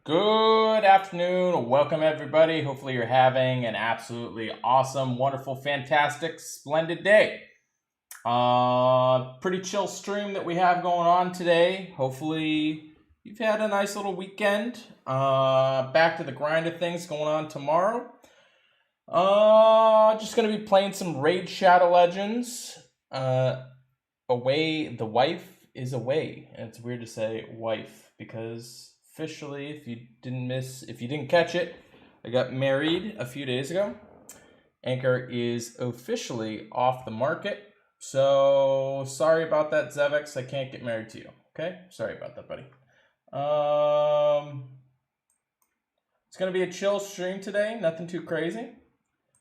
Good afternoon. Welcome, everybody. Hopefully, you're having an absolutely awesome, wonderful, fantastic, splendid day. Pretty chill stream that we have going on today. Hopefully, you've had a nice little weekend. Back to the grind of things going on tomorrow. Just gonna be playing some Raid Shadow Legends. Away, the wife is away, and it's weird to say wife because officially, if you didn't catch it, I got married a few days ago. Anchor is officially off the market. So sorry about that, Zevex. I can't get married to you. Okay? Sorry about that, buddy. It's gonna be a chill stream today, nothing too crazy.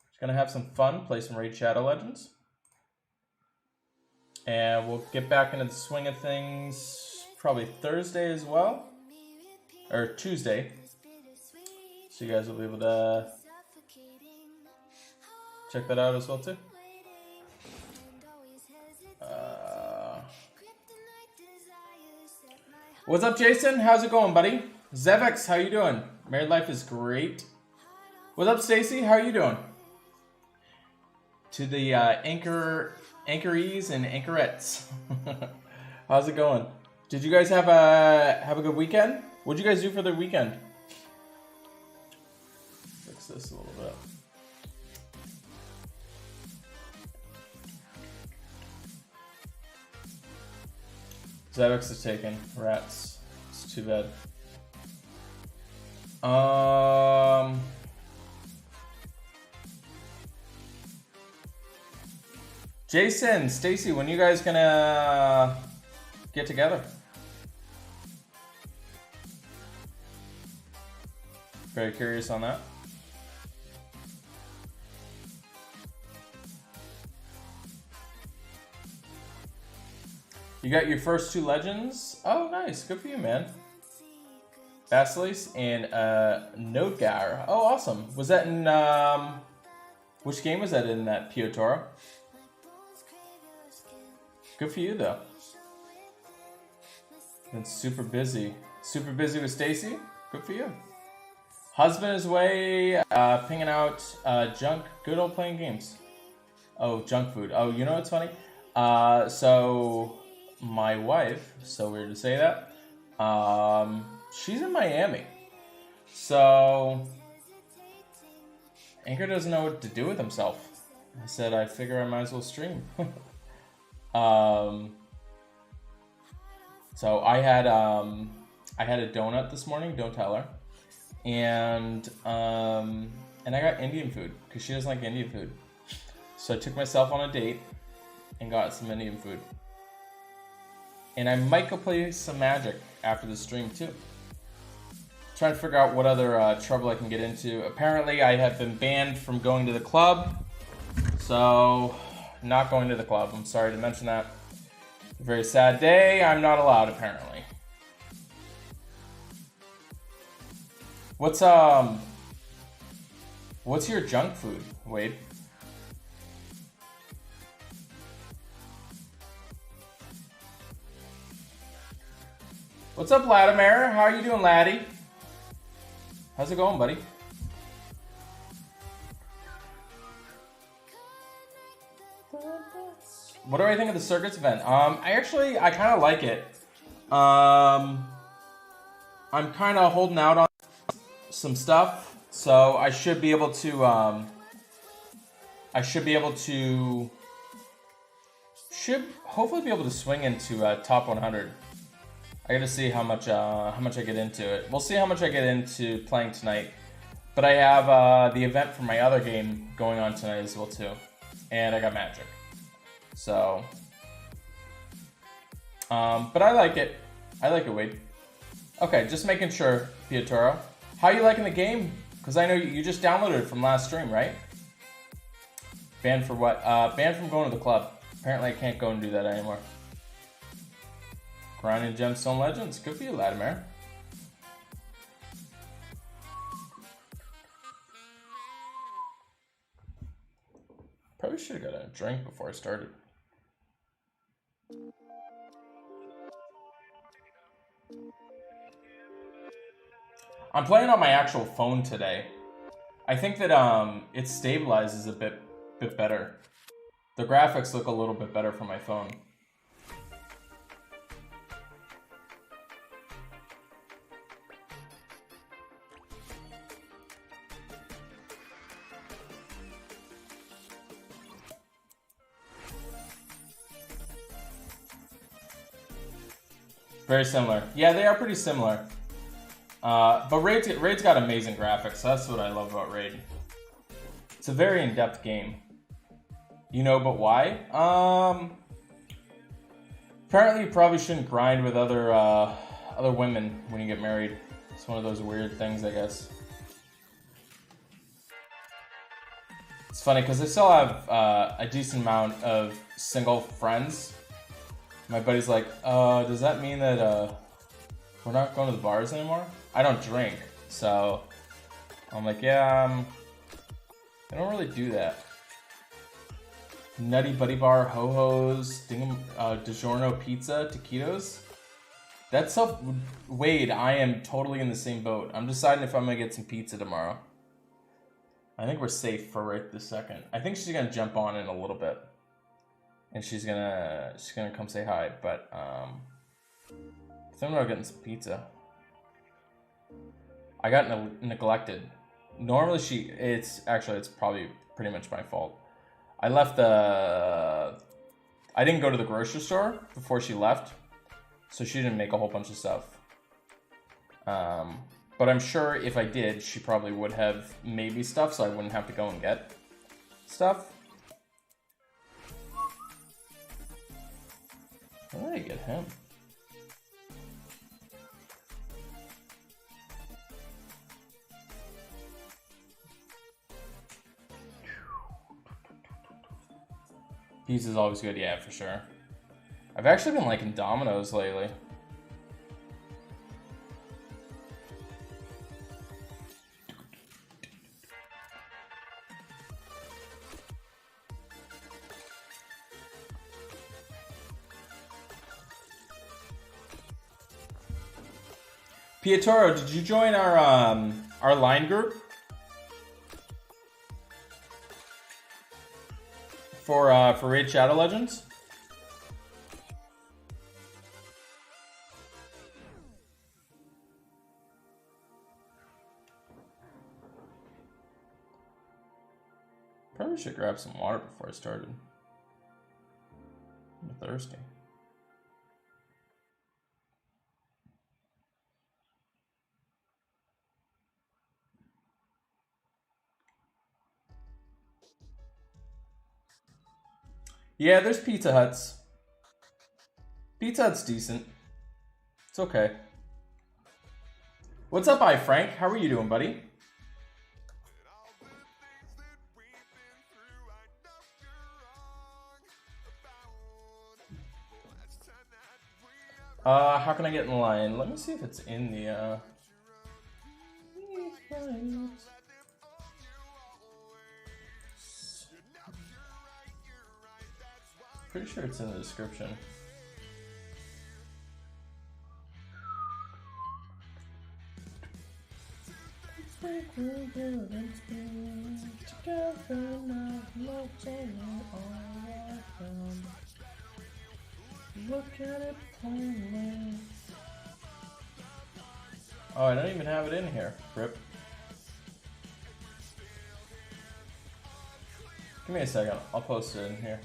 Just gonna have some fun, play some Raid Shadow Legends. And we'll get back into the swing of things probably Thursday as well. Or Tuesday. So you guys will be able to check that out as well too. What's up, Jason? How's it going, buddy? Zevex, how you doing? Married life is great. What's up, Stacy? How are you doing? To the anchorees and anchorettes. How's it going? Did you guys have a good weekend? What'd you guys do for the weekend? Fix this a little bit. Zevex is taken. Rats. It's too bad. Jason, Stacy, when you guys gonna get together? Very curious on that. You got your first 2 legends? Oh, nice. Good for you, man. Basilis and Nodgar. Oh, awesome. Was that in, which game was that in, that Piotr? Good for you, though. Been super busy. Super busy with Stacy? Good for you. Husband is away, pinging out junk. Good old playing games. Oh, junk food. Oh, you know what's funny? So my wife, so weird to say that, she's in Miami. So Anchor doesn't know what to do with himself. I said, I figure I might as well stream. So I had a donut this morning. Don't tell her. And I got Indian food because she doesn't like Indian food. So I took myself on a date and got some Indian food. And I might go play some Magic after the stream too. Trying to figure out what other trouble I can get into. Apparently I have been banned from going to the club. So not going to the club. I'm sorry to mention that. A very sad day. I'm not allowed apparently. What's your junk food, Wade? What's up, Latimer? How are you doing, laddie? How's it going, buddy? What do I think of the circuits event? I kind of like it. I'm kind of holding out on some stuff, so I should hopefully be able to swing into top 100. I gotta see how much I get into it. We'll see how much I get into playing tonight. But I have the event for my other game going on tonight as well too, and I got Magic. So, but I like it. I like it, Wade. Okay, just making sure, Piotr. How are you liking the game? Because I know you just downloaded it from last stream, right? Banned for what? Banned from going to the club. Apparently I can't go and do that anymore. Grinding Gemstone Legends. Good for you, Latimer. Probably should have got a drink before I started. I'm playing on my actual phone today. I think that it stabilizes a bit better. The graphics look a little bit better for my phone. Very similar. Yeah, they are pretty similar. But Raid's got amazing graphics. That's what I love about Raid. It's a very in-depth game. You know, but why? Apparently you probably shouldn't grind with other women when you get married. It's one of those weird things, I guess. It's funny because I still have a decent amount of single friends. My buddy's like, does that mean that we're not going to the bars anymore? I don't drink, so I'm like, yeah, I don't really do that. Nutty Buddy Bar, Ho-Ho's, DiGiorno Pizza, Taquitos. That stuff, Wade, I am totally in the same boat. I'm deciding if I'm gonna get some pizza tomorrow. I think we're safe for right this second. I think she's gonna jump on in a little bit. And she's gonna come say hi, but I think about getting some pizza. I got neglected. Normally it's probably pretty much my fault. I didn't go to the grocery store before she left, so she didn't make a whole bunch of stuff. But I'm sure if I did, she probably would have made me stuff, so I wouldn't have to go and get stuff. How did I get him? Pizza's always good, yeah, for sure. I've actually been liking Domino's lately. Pietro, did you join our line group for Raid Shadow Legends? Probably should grab some water before I started. I'm thirsty. Yeah, there's Pizza Huts. Pizza Hut's decent. It's okay. What's up, Frank? How are you doing, buddy? How can I get in line? Let me see if it's in the, Pretty sure it's in the description. Look at it plainly. Oh, I don't even have it in here. Rip. Give me a second. I'll post it in here.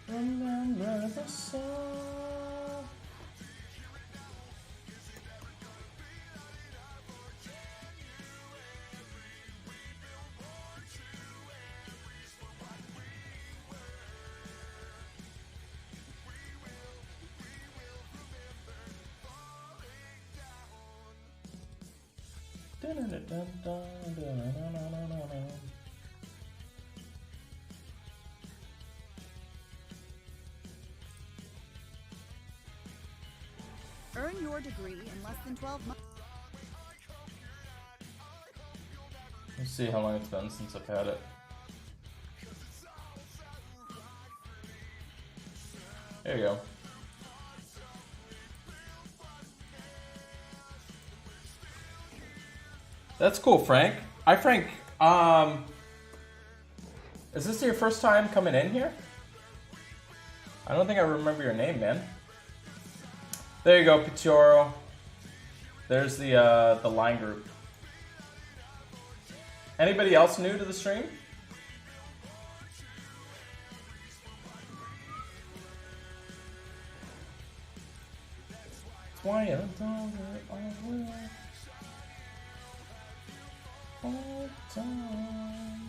Remember the song. Earn your degree in less than 12 months. Let's see how long it's been since I've had it. There you go. That's cool, Frank. Frank, is this your first time coming in here? I don't think I remember your name, man. There you go, Pichoro. There's the line group. Anybody else new to the stream? Why I don't all time.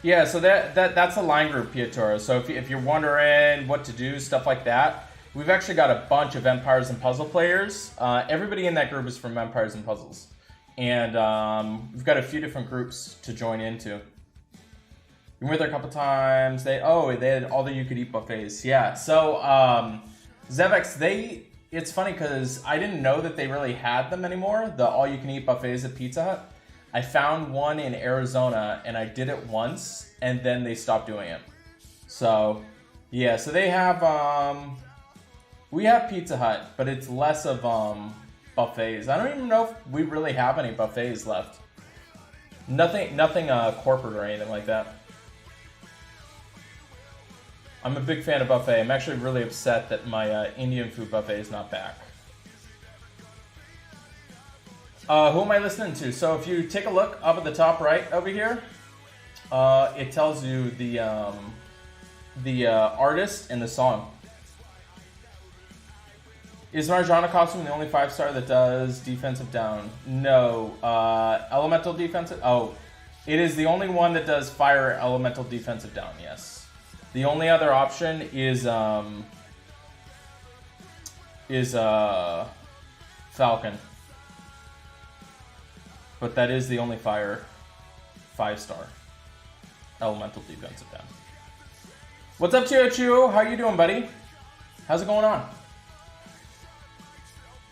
Yeah, so that's a line group, Pietro. So if you're wondering what to do, stuff like that, we've actually got a bunch of Empires and Puzzle players. Everybody in that group is from Empires and Puzzles. And we've got a few different groups to join into. Been with her a couple times. They had all the you could eat buffets. Yeah. So Zevex, it's funny because I didn't know that they really had them anymore. The all you can eat buffets at Pizza Hut. I found one in Arizona and I did it once and then they stopped doing it. So yeah. So they have we have Pizza Hut, but it's less of buffets. I don't even know if we really have any buffets left. Nothing corporate or anything like that. I'm a big fan of buffet. I'm actually really upset that my Indian food buffet is not back. Who am I listening to? So if you take a look up at the top right over here, it tells you the artist and the song. Is Marjana costume the only 5-star that does defensive down? No. Elemental defensive? Oh, it is the only one that does fire elemental defensive down, yes. The only other option is Falcon. But that is the only fire 5-star elemental defensive down. What's up, Chio? How you doing, buddy? How's it going on?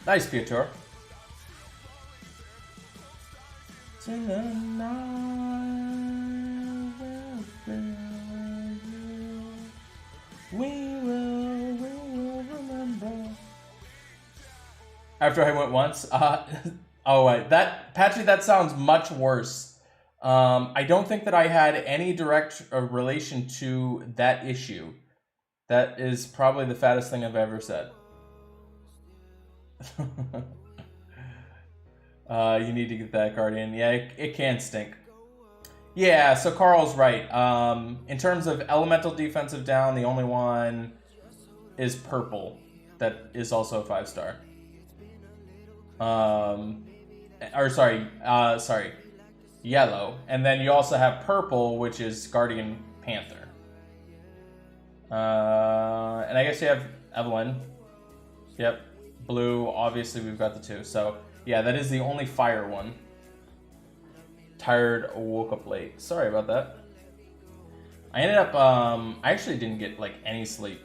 Nice, Piotr. We will remember. After I went once, Patchy, that sounds much worse. I don't think that I had any direct relation to that issue. That is probably the fattest thing I've ever said. You need to get that Guardian. Yeah, it can stink. Yeah, so Carl's right. In terms of elemental defensive down, the only one is purple. That is also a 5-star. Yellow. And then you also have purple, which is Guardian Panther. And I guess you have Evelyn. Yep. Blue, obviously we've got the two. So, yeah, that is the only fire one. Tired, woke up late. Sorry about that. I ended up, I actually didn't get, like, any sleep.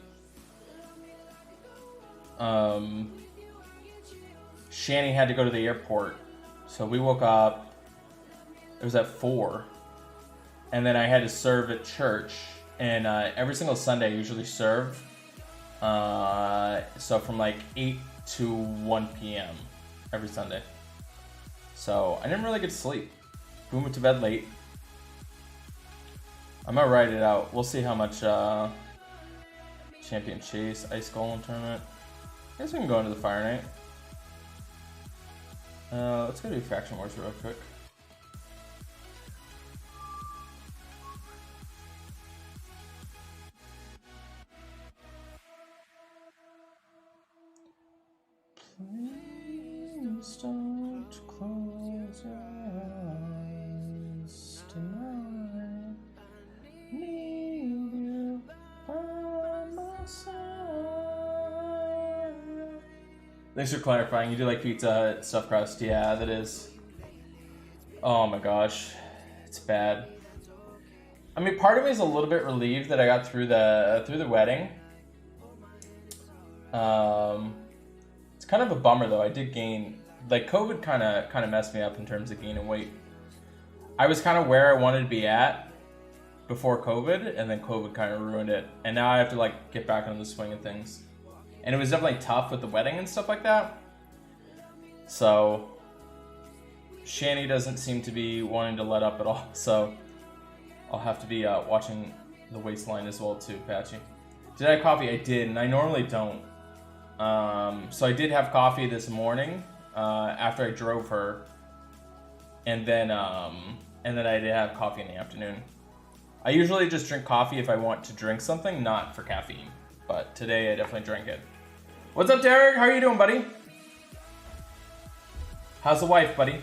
Shani had to go to the airport. So we woke up, it was at 4. And then I had to serve at church. And every single Sunday I usually serve. So from like 8 to 1 p.m. every Sunday. So I didn't really get to sleep. We went to bed late. I'm gonna write it out. We'll see how much Champion Chase, Ice Golem tournament. I guess we can go into the Fire Knight. Let's go do Faction Wars real quick. Please don't close your eyes tonight. Need you by my side. Thanks for clarifying. You do like pizza stuffed crust? Yeah, that is. Oh my gosh, it's bad. I mean, part of me is a little bit relieved that I got through the wedding. It's kind of a bummer though. I did gain, like COVID kind of messed me up in terms of gaining weight. I was kind of where I wanted to be at, before COVID, and then COVID kind of ruined it. And now I have to like get back into the swing of things. And it was definitely tough with the wedding and stuff like that. So Shani doesn't seem to be wanting to let up at all. So I'll have to be watching the waistline as well too, Patchy. Did I have coffee? I did, and I normally don't. So I did have coffee this morning after I drove her, and then I did have coffee in the afternoon. I usually just drink coffee if I want to drink something, not for caffeine. But today I definitely drank it. What's up, Derek? How are you doing, buddy? How's the wife, buddy?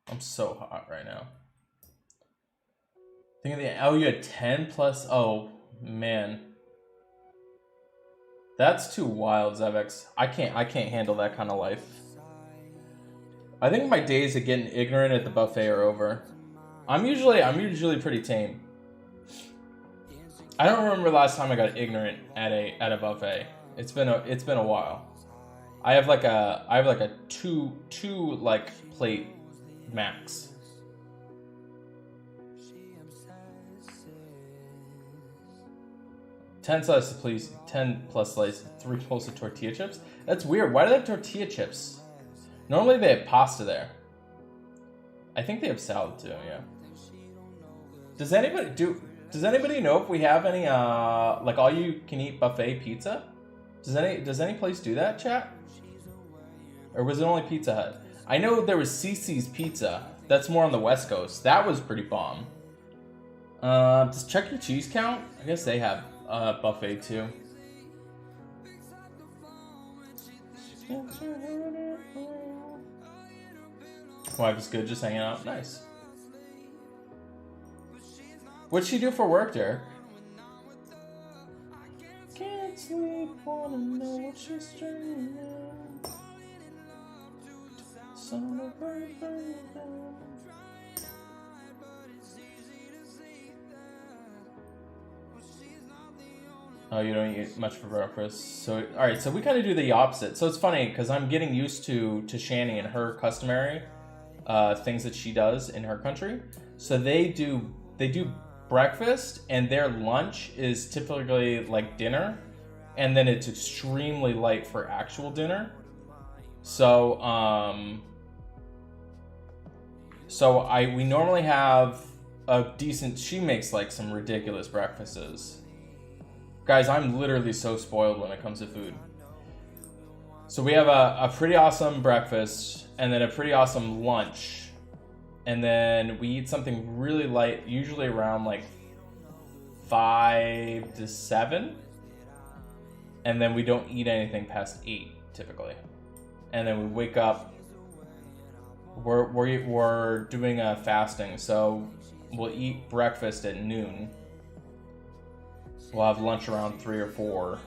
I'm so hot right now. Think of you had 10 plus. Oh man, that's too wild, Zevex. I can't handle that kind of life. I think my days of getting ignorant at the buffet are over. I'm usually pretty tame. I don't remember the last time I got ignorant at a buffet. It's been a while. I have like a two like plate max. 10 slices, please. 10 plus slices. 3 bowls of tortilla chips. That's weird. Why do they have tortilla chips? Normally they have pasta there. I think they have salad too. Yeah. Does anybody know if we have any like all you can eat buffet pizza? Does any place do that, chat? Or was it only Pizza Hut? I know there was CC's Pizza. That's more on the West Coast. That was pretty bomb. Does Chuck E. Cheese count? I guess they have buffet too. Wife is good, just hanging out. Nice. What'd she do for work, Derek? Can't sleep, wanna know what she's dreaming. Oh, you don't eat much for breakfast. So, all right. So we kind of do the opposite. So it's funny because I'm getting used to Shani and her customary things that she does in her country. So they do breakfast, and their lunch is typically like dinner, and then it's extremely light for actual dinner. So we normally have a decent. She makes like some ridiculous breakfasts. Guys, I'm literally so spoiled when it comes to food. So we have a pretty awesome breakfast, and then a pretty awesome lunch, and then we eat something really light, usually around like 5 to 7, and then we don't eat anything past 8 typically, and then we wake up. We're doing a fasting, so we'll eat breakfast at noon. We'll have lunch around 3 or 4,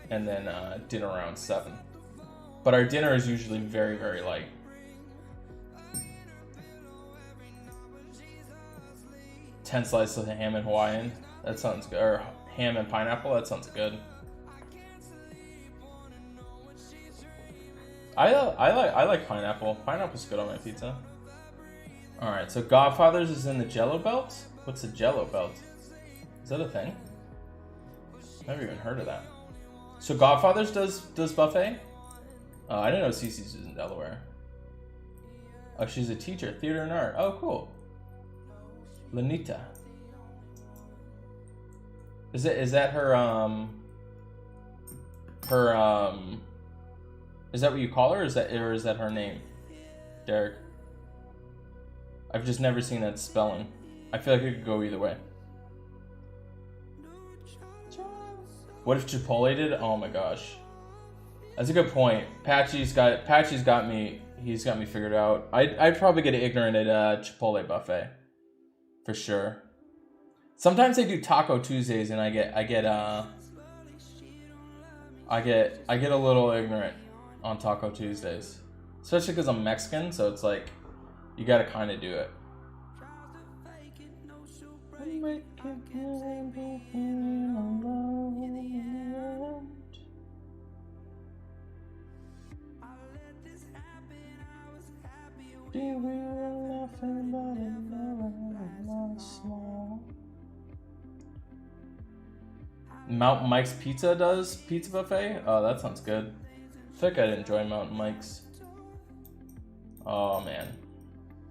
and then dinner around 7. But our dinner is usually very, very light. Ten slices of ham and Hawaiian. That sounds good. Or ham and pineapple. That sounds good. I like pineapple. Pineapple's good on my pizza. All right. So Godfather's is in the Jello belt. What's a Jello belt? Is that a thing? Never even heard of that. So Godfather's does buffet? Oh, I didn't know Cece's is in Delaware. Oh, she's a teacher, theater and art. Oh, cool. Lanita. Is that her is that what you call her, or is that her name? Derek. I've just never seen that spelling. I feel like it could go either way. What if Chipotle did? Oh my gosh. That's a good point. Patchy's got me. He's got me figured out. I'd probably get ignorant at Chipotle buffet, for sure. Sometimes they do Taco Tuesdays, and I get a little ignorant on Taco Tuesdays, especially because I'm Mexican. So it's like you gotta kind of do it. Mountain Mike's Pizza does pizza buffet? Oh, that sounds good. I think I'd enjoy Mountain Mike's. Oh man,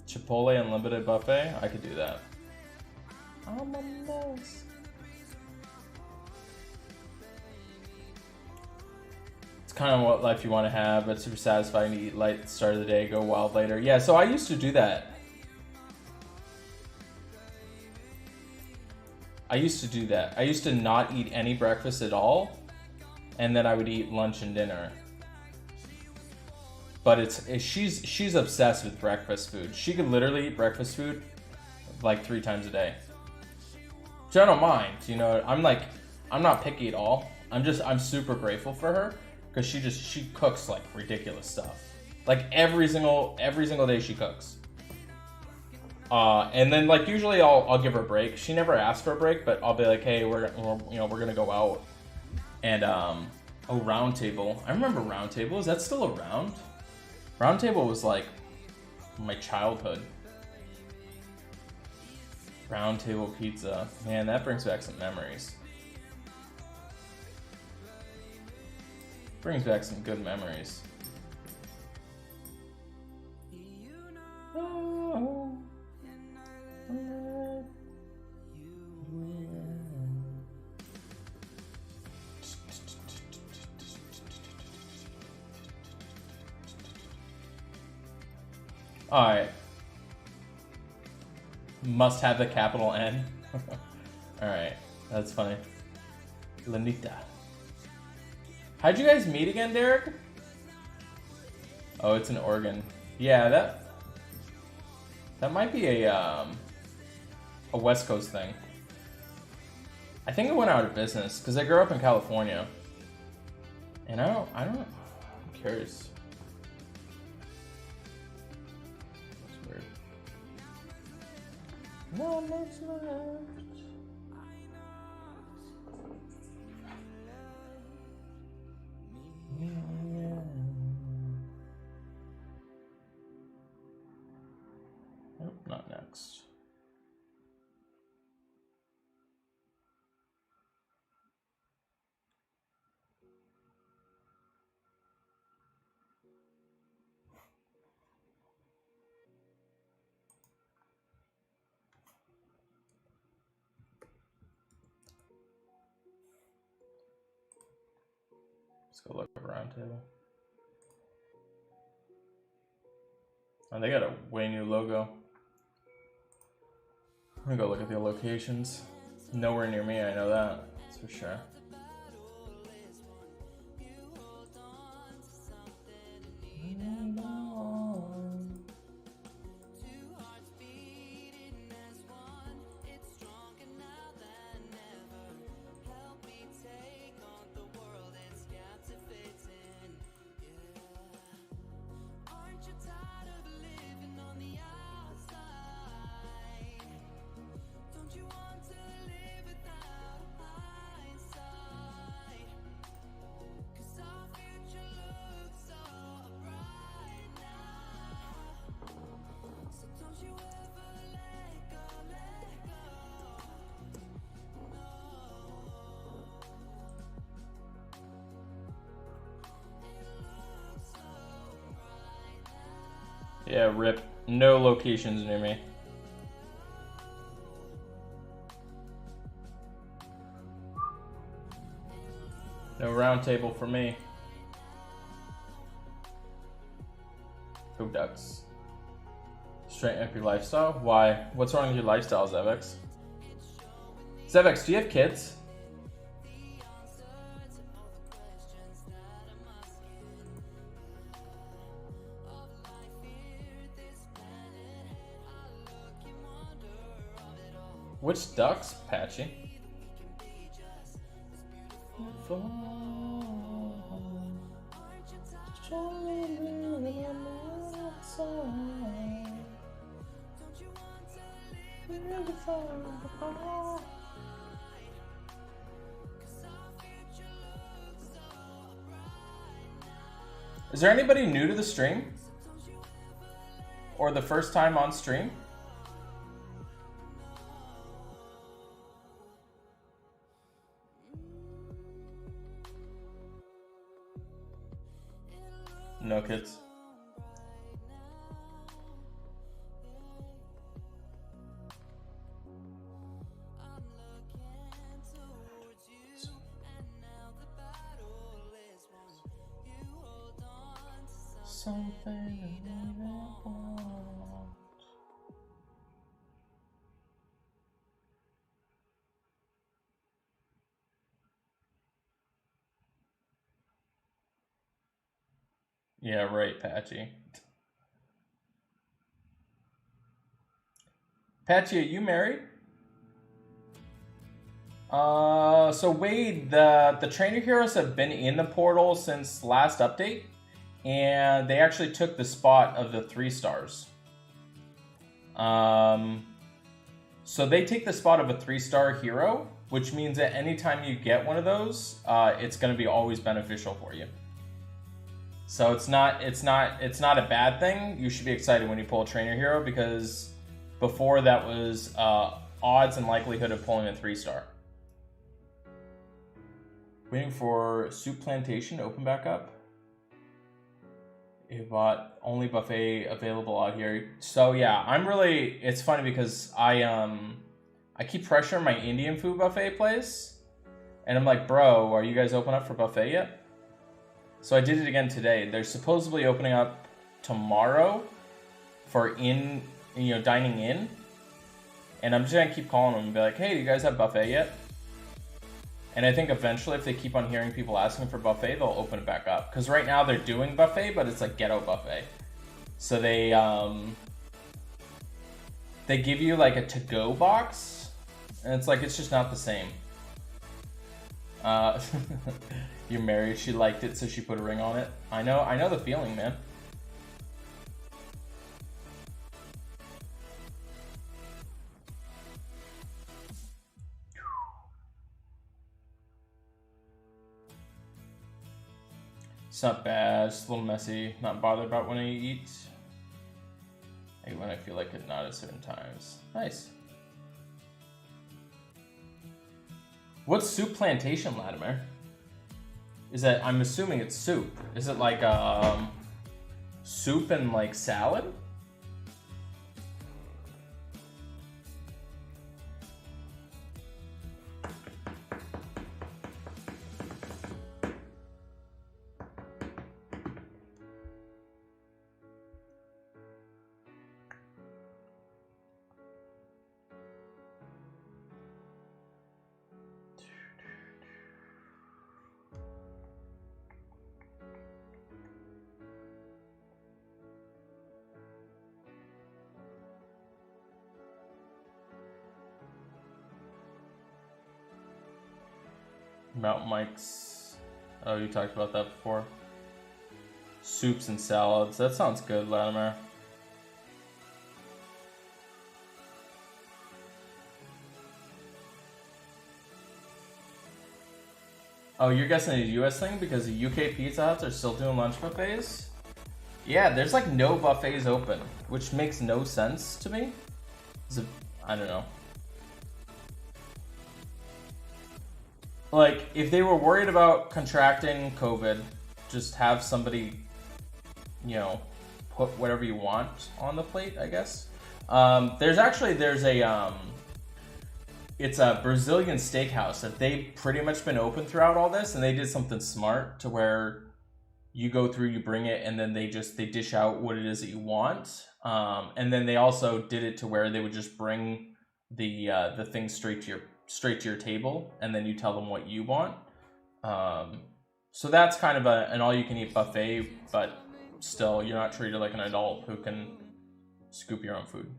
Chipotle Unlimited buffet? I could do that. I'm a mess. It's kind of what life you want to have, but super satisfying to eat light at the start of the day, go wild later. Yeah, so I used to do that. I used to not eat any breakfast at all, and then I would eat lunch and dinner. But she's obsessed with breakfast food. She could literally eat breakfast food like 3 times a day. Which I don't mind, you know. I'm not picky at all. I'm super grateful for her because she cooks like ridiculous stuff. Like every single day she cooks. And then like usually I'll give her a break. She never asks for a break, but I'll be like, hey, we're gonna go out. And Round Table. I remember Round Table. Is that still around? Round Table was like my childhood. Round Table Pizza. Man, that brings back some memories. Brings back some good memories. Oh. Alright. Must have the capital N. Alright, that's funny. Lanita. How'd you guys meet again, Derek? Oh, it's in Oregon. Yeah, that might be a West Coast thing. I think it went out of business because I grew up in California, and I'm curious. That's weird. Not much left. Nope, not next. Let's go look at Round Table. Oh, they got a way new logo. I'm gonna go look at the locations. Nowhere near me, I know that. That's for sure. Yeah, rip. No locations near me. No Round Table for me. Go Ducks. Straighten up your lifestyle? Why? What's wrong with your lifestyle, Zevex? Zevex, do you have kids? Which ducks, Patchy? Is there anybody new to the stream? Or the first time on stream? No kids. Something I want. Yeah, right, Patchy. Patchy, are you married? So Wade, the trainer heroes have been in the portal since last update, and they actually took the spot of the 3 stars. So they take the spot of a 3-star hero, which means that anytime you get one of those, it's going to be always beneficial for you. So it's not a bad thing. You should be excited when you pull a trainer hero, because before that was odds and likelihood of pulling a 3-star. Waiting for Soup Plantation to open back up. But only buffet available out here. So yeah, it's funny because I keep pressuring my Indian food buffet place, and I'm like, bro, are you guys open up for buffet yet? So I did it again today. They're supposedly opening up tomorrow for dining in. And I'm just gonna keep calling them and be like, hey, do you guys have buffet yet? And I think eventually, if they keep on hearing people asking for buffet, they'll open it back up. Because right now they're doing buffet, but it's like ghetto buffet. So they give you like a to-go box, and it's just not the same. You're married. She liked it, so she put a ring on it. I know the feeling, man. It's not bad, it's a little messy. Not bothered about when I eat. I eat when I feel like it, not at certain times. Nice. What's Soup Plantation, Latimer? Is that, I'm assuming it's soup. Is it like soup and like salad? Mountain Mike's. Oh, you talked about that before. Soups and salads. That sounds good, Latimer. Oh, you're guessing a US thing because the UK Pizza Huts are still doing lunch buffets? Yeah, there's like no buffets open, which makes no sense to me. I don't know. Like, if they were worried about contracting COVID, just have somebody, put whatever you want on the plate, I guess. It's a Brazilian steakhouse that they've pretty much been open throughout all this, and they did something smart to where you go through, you bring it, and then they dish out what it is that you want. And then they also did it to where they would just bring the thing straight to your table, and then you tell them what you want. So that's kind of an all-you-can-eat buffet, but still, you're not treated like an adult who can scoop your own food.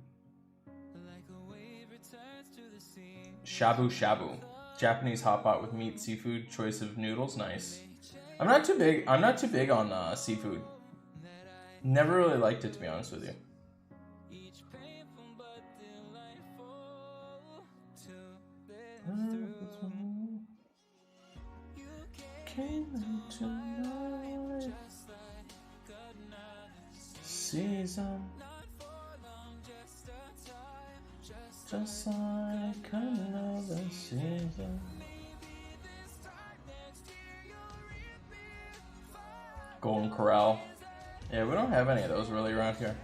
shabu shabu. Japanese hot pot with meat, seafood, choice of noodles. Nice. I'm not too big on seafood. Never really liked it, to be honest with you. Season, just like another season. Golden Corral. Yeah, we don't have any of those really around here.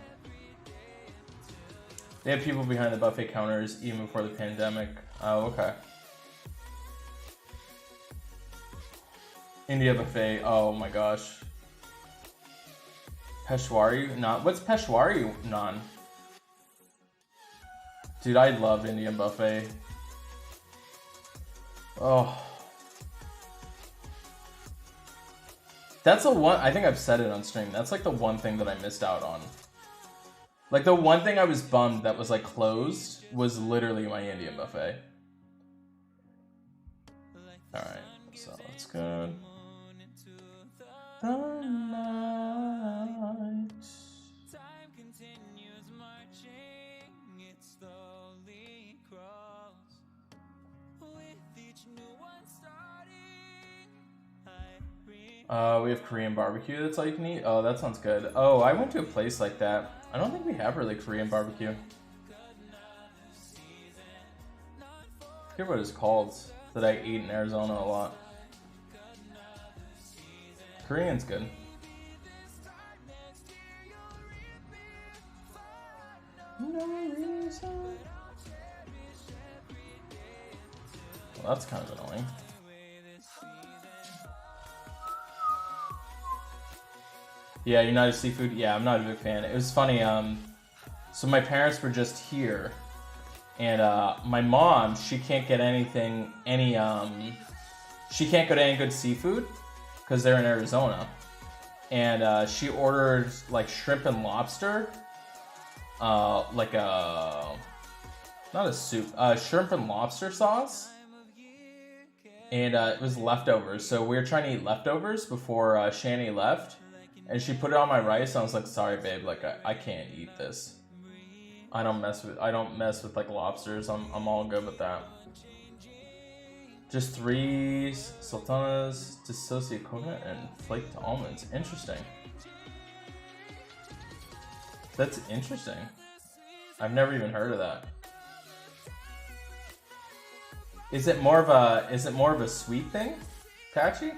They have people behind the buffet counters even before the pandemic. Oh, okay. India buffet. Oh my gosh. Peshwari naan. What's Peshwari naan? Dude, I love Indian buffet. Oh. That's the one, I think I've said it on stream. That's like the one thing that I missed out on. Like the one thing I was bummed that was like closed was literally my Indian buffet. Alright, so that's good. The night. Time continues marching, it slowly crawls. With each new one starting, we have Korean barbecue, that's all you can eat? Oh, that sounds good. Oh, I went to a place like that. I don't think we have really Korean barbecue. I forget what it's called that I ate in Arizona a lot. Korean's good. No reason. Well, that's kind of annoying. Yeah, United Seafood. Yeah, I'm not a big fan. It was funny. So my parents were just here, and my mom, she can't get she can't go to any good seafood because they're in Arizona, and she ordered like shrimp and lobster, like a not a soup, shrimp and lobster sauce, and it was leftovers. So we were trying to eat leftovers before Shani left. And she put it on my rice, and I was like, "Sorry, babe, like I can't eat this. I don't mess with like lobsters. I'm all good with that." Just 3 sultanas, dissociate coconut, and flaked almonds. Interesting. That's interesting. I've never even heard of that. Is it more of a sweet thing, Patchy?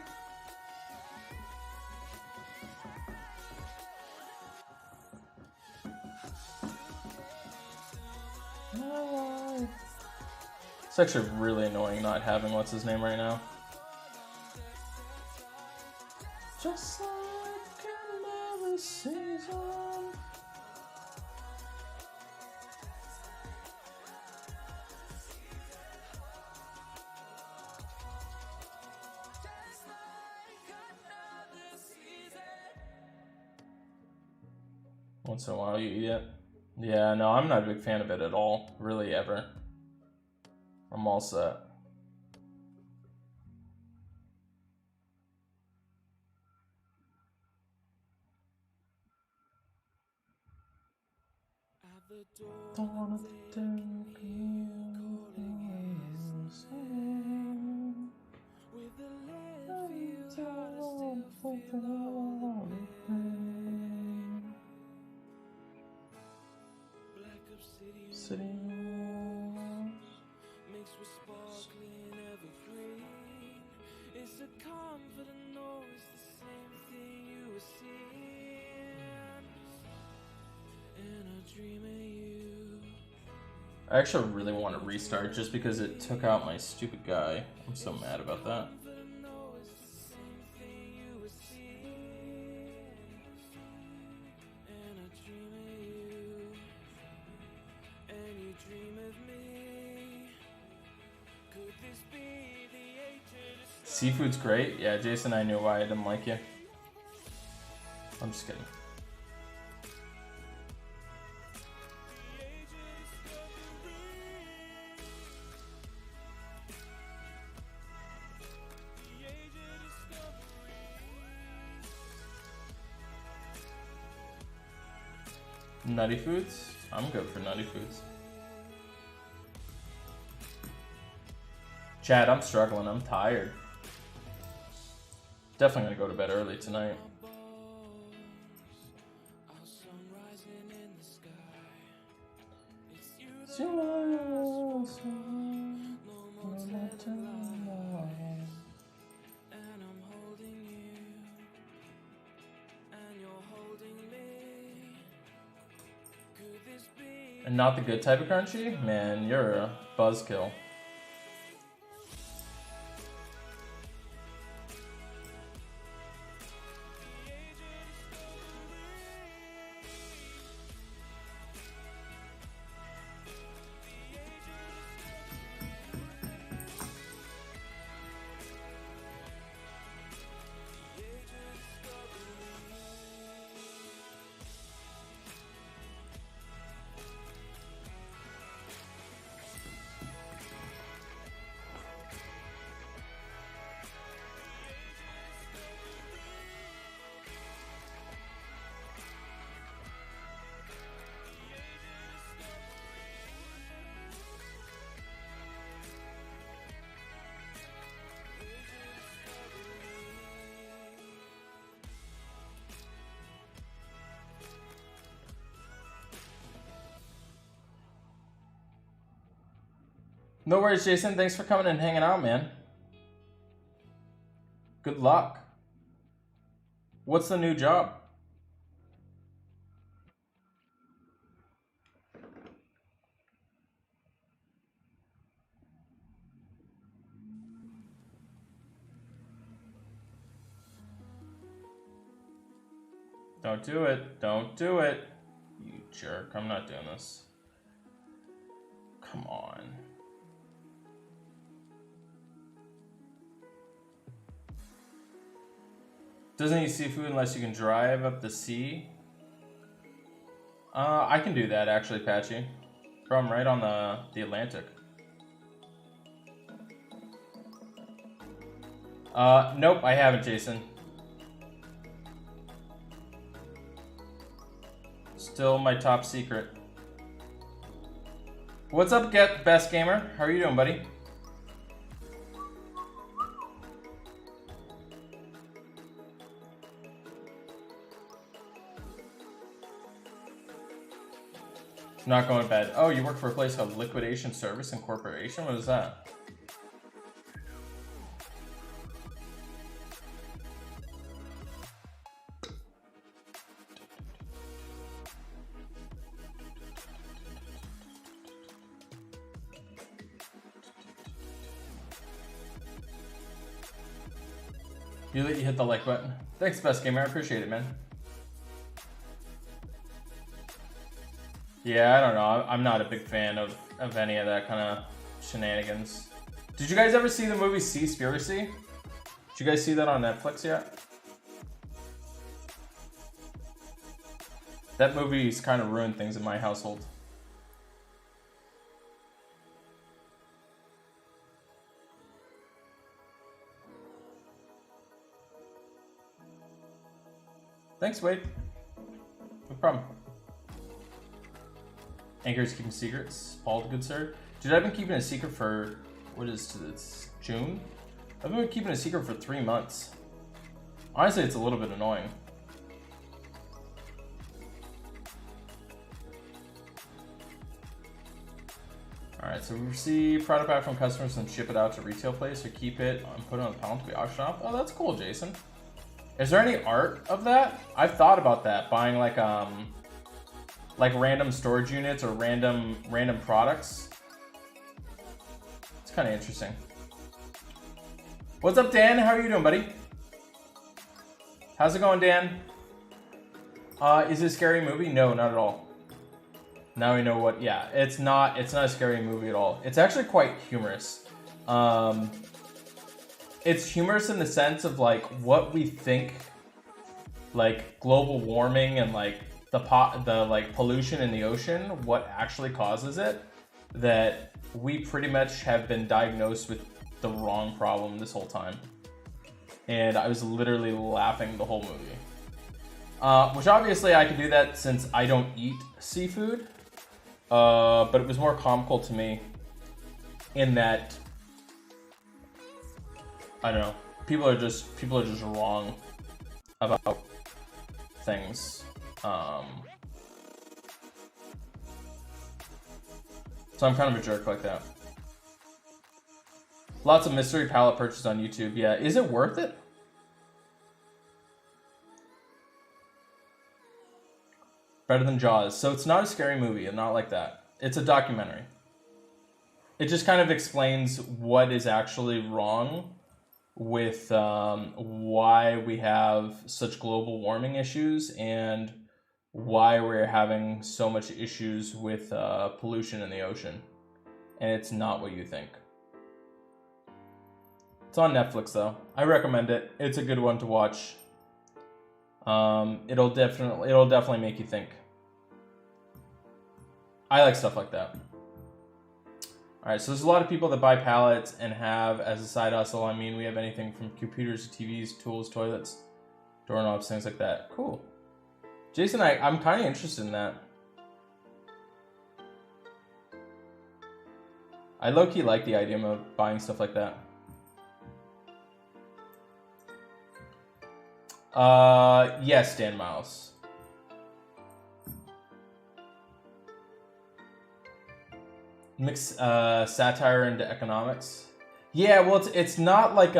It's actually really annoying not having what's his name right now. Just like another season. Once in a while you eat it. Yeah, no, I'm not a big fan of it at all. Really, ever. I'm all set. Don't wanna take you with the City mixed with sparkling evergreen. It's a confident noise, the same thing you were seeing. And I dream of you. I actually really want to restart just because it took out my stupid guy. I'm so mad about that. Seafood's great. Yeah, Jason, I knew why I didn't like you. I'm just kidding. Nutty foods? I'm good for nutty foods. Chad, I'm struggling. I'm tired. Definitely gonna go to bed early tonight. And not the good type of crunchy? Man, you're a buzzkill. No worries, Jason. Thanks for coming and hanging out, man. Good luck. What's the new job? Don't do it. Don't do it. You jerk. I'm not doing this. Come on. Doesn't eat seafood unless you can drive up the sea. I can do that actually, Patchy. I'm right on the Atlantic. Nope, I haven't, Jason. Still my top secret. What's up, Best Gamer? How are you doing, buddy? Not going to bed. Oh, you work for a place called Liquidation Service Incorporation? What is that? You hit the like button. Thanks, Best Gamer. I appreciate it, man. Yeah, I don't know. I'm not a big fan of any of that kind of shenanigans. Did you guys ever see the movie Seaspiracy? Did you guys see that on Netflix yet? That movie's kind of ruined things in my household. Thanks, Wade. No problem. Anchor's keeping secrets. Paul, good sir. Dude, I've been keeping a secret for, what is this, June? I've been keeping a secret for 3 months. Honestly, it's a little bit annoying. Alright, so we receive product back from customers and ship it out to retail place or keep it and put it on the pallet to be auctioned off. Oh, that's cool, Jason. Is there any art of that? I've thought about that, buying like random storage units or random products. It's kind of interesting. What's up, Dan? How are you doing, buddy? How's it going, Dan? Is it a scary movie? No, not at all. Now we know what. Yeah, it's not a scary movie at all. It's actually quite humorous. It's humorous in the sense of like what we think, like global warming and like the like pollution in the ocean, what actually causes it, that we pretty much have been diagnosed with the wrong problem this whole time. And I was literally laughing the whole movie. Which obviously I could do that since I don't eat seafood. But it was more comical to me in that, I don't know, people are just wrong about things. So I'm kind of a jerk like that. Lots of mystery palette purchase on YouTube. Yeah, is it worth it? Better than Jaws. So it's not a scary movie, and not like that. It's a documentary. It just kind of explains what is actually wrong with why we have such global warming issues and why we're having so much issues with pollution in the ocean. And it's not what you think. It's on Netflix though. I recommend it. It's a good one to watch. It'll definitely make you think. I like stuff like that. Alright, so there's a lot of people that buy pallets and have as a side hustle. I mean, we have anything from computers to TVs, tools, toilets, doorknobs, things like that. Cool. Jason, I'm kind of interested in that. I low-key like the idea of buying stuff like that. Yes, Dan Miles. Mix satire into economics. Yeah, well, it's not like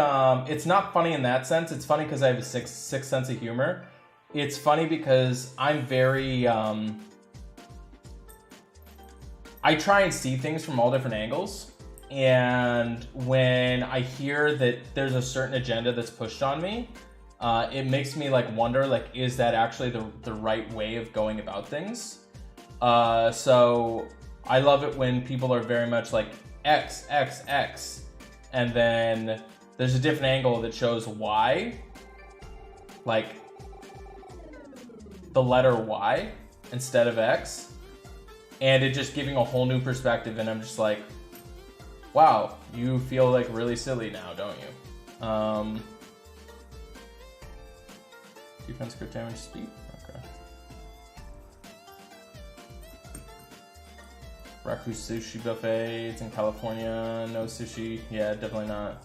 it's not funny in that sense. It's funny because I have a sixth sense of humor. It's funny because I'm very I try and see things from all different angles, and when I hear that there's a certain agenda that's pushed on me, it makes me like wonder, like, is that actually the right way of going about things? So I love it when people are very much like X, X, X, and then there's a different angle that shows Y, like the letter Y instead of X, and it just giving a whole new perspective, and I'm just like, wow, you feel like really silly now, don't you? Defense crit damage speed? Okay. Raku Sushi Buffet, it's in California. No sushi. Yeah, definitely not.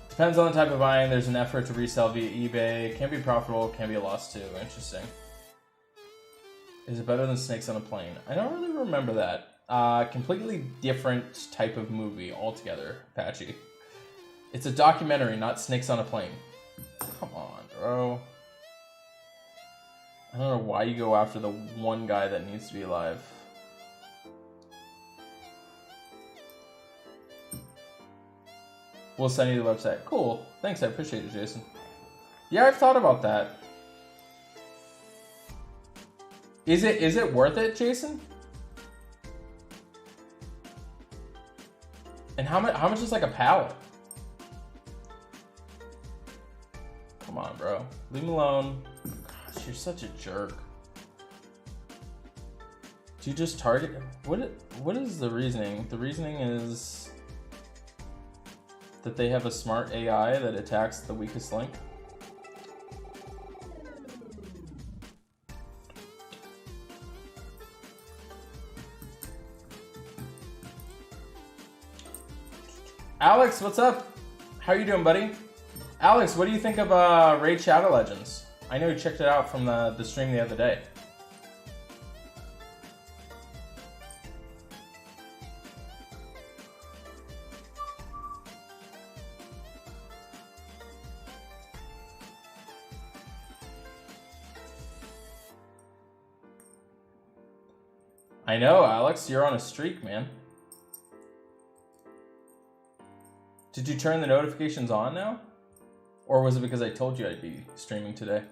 Depends on the type of buying. There's an effort to resell via eBay. Can be profitable, can be a loss too. Interesting. Is it better than Snakes on a Plane? I don't really remember that. Completely different type of movie altogether, Patchy. It's a documentary, not Snakes on a Plane. Come on, bro. I don't know why you go after the one guy that needs to be alive. We'll send you the website. Cool. Thanks, I appreciate it, Jason. Yeah, I've thought about that. Is it worth it, Jason? And how much is like a pallet? Come on, bro. Leave me alone. Gosh, you're such a jerk. Do you just target? What is the reasoning? The reasoning is that they have a smart AI that attacks the weakest link. Alex, what's up? How you doing, buddy? Alex, what do you think of Raid Shadow Legends? I know you checked it out from the stream the other day. I know, Alex, you're on a streak, man. Did you turn the notifications on now? Or was it because I told you I'd be streaming today?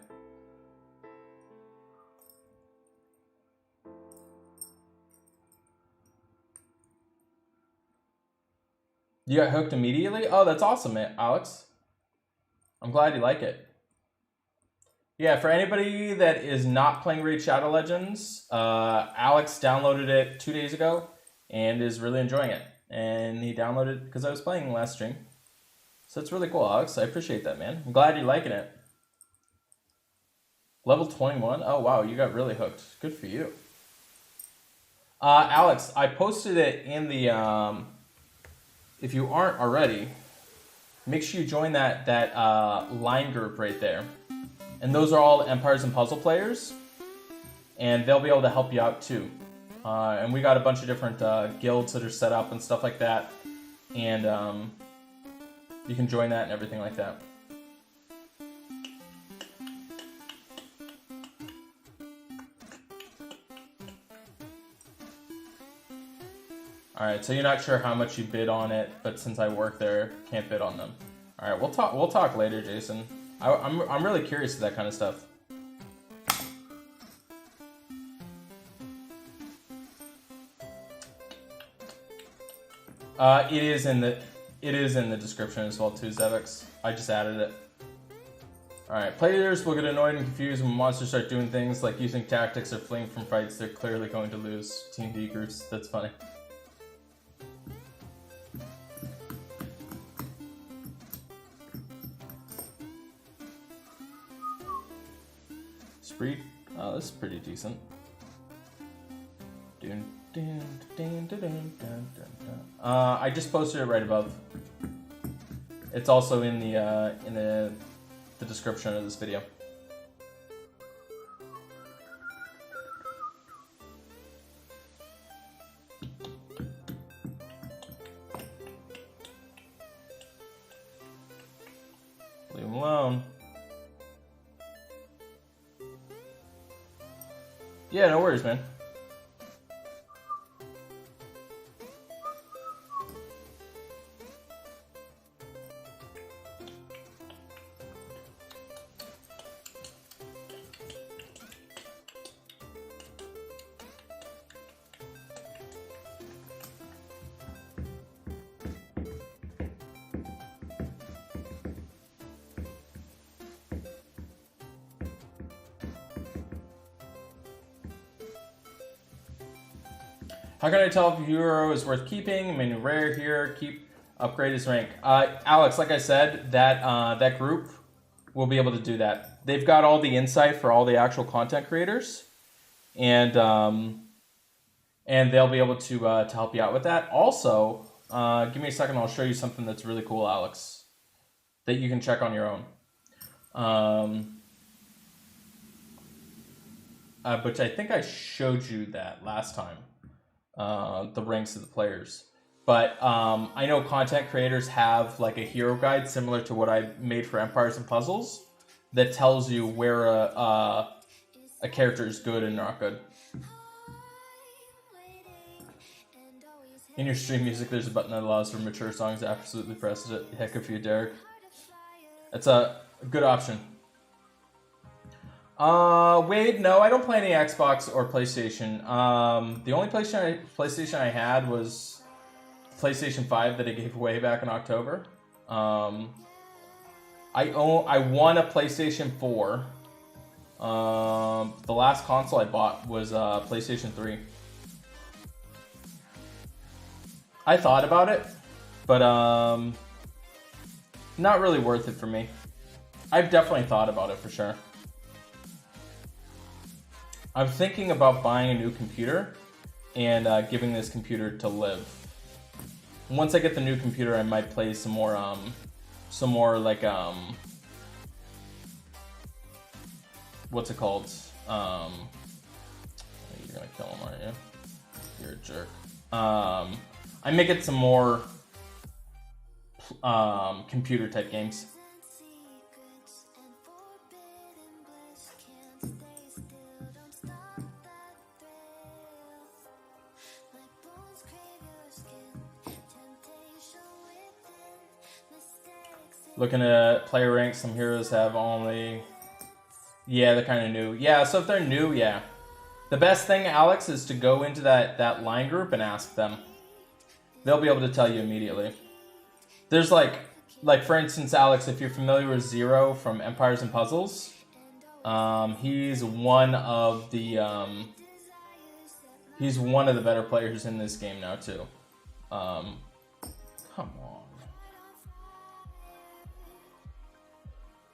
You got hooked immediately? Oh, that's awesome, man, Alex. I'm glad you like it. Yeah, for anybody that is not playing Raid Shadow Legends, Alex downloaded it 2 days ago and is really enjoying it. And he downloaded it because I was playing last stream. So it's really cool, Alex. I appreciate that, man. I'm glad you're liking it. Level 21? Oh, wow, you got really hooked. Good for you. Alex, I posted it in the, if you aren't already, make sure you join that line group right there. And those are all Empires and Puzzle players. And they'll be able to help you out too. And we got a bunch of different guilds that are set up and stuff like that. And you can join that and everything like that. Alright, so you're not sure how much you bid on it, but since I work there, can't bid on them. Alright, we'll talk later, Jason. I'm really curious to that kind of stuff. It is in the description as well too, Zevix. I just added it. Alright, players will get annoyed and confused when monsters start doing things like using tactics or fleeing from fights they're clearly going to lose. Team D groups, that's funny. Spree? Oh, this is pretty decent. I just posted it right above. It's also in the description of this video. Leave him alone. Yeah, no worries, man. How can I tell if a hero is worth keeping? Menu rare here. Keep, upgrade his rank. Alex, like I said, that group will be able to do that. They've got all the insight for all the actual content creators, and they'll be able to help you out with that. Also, give me a second. I'll show you something that's really cool, Alex, that you can check on your own. Which I think I showed you that last time. The ranks of the players, but I know content creators have like a hero guide similar to what I made for Empires and Puzzles that tells you where a character is good and not good. In your stream music, there's a button that allows for mature songs. Absolutely press it. Heck of you, Derek. It's a good option. Wade, no, I don't play any Xbox or PlayStation. The only PlayStation I had was PlayStation 5 that I gave away back in October. I won a PlayStation 4. The last console I bought was PlayStation 3. I thought about it, but not really worth it for me. I've definitely thought about it for sure. I'm thinking about buying a new computer and giving this computer to Liv. Once I get the new computer, I might play some more like what's it called? You're gonna kill him, aren't you? You're a jerk. I make it some more computer type games. Looking at player ranks, some heroes have only... Yeah, they're kind of new. Yeah, so if they're new, yeah. The best thing, Alex, is to go into that line group and ask them. They'll be able to tell you immediately. There's like for instance, Alex, if you're familiar with Zero from Empires and Puzzles, he's one of the better players in this game now too. Come on.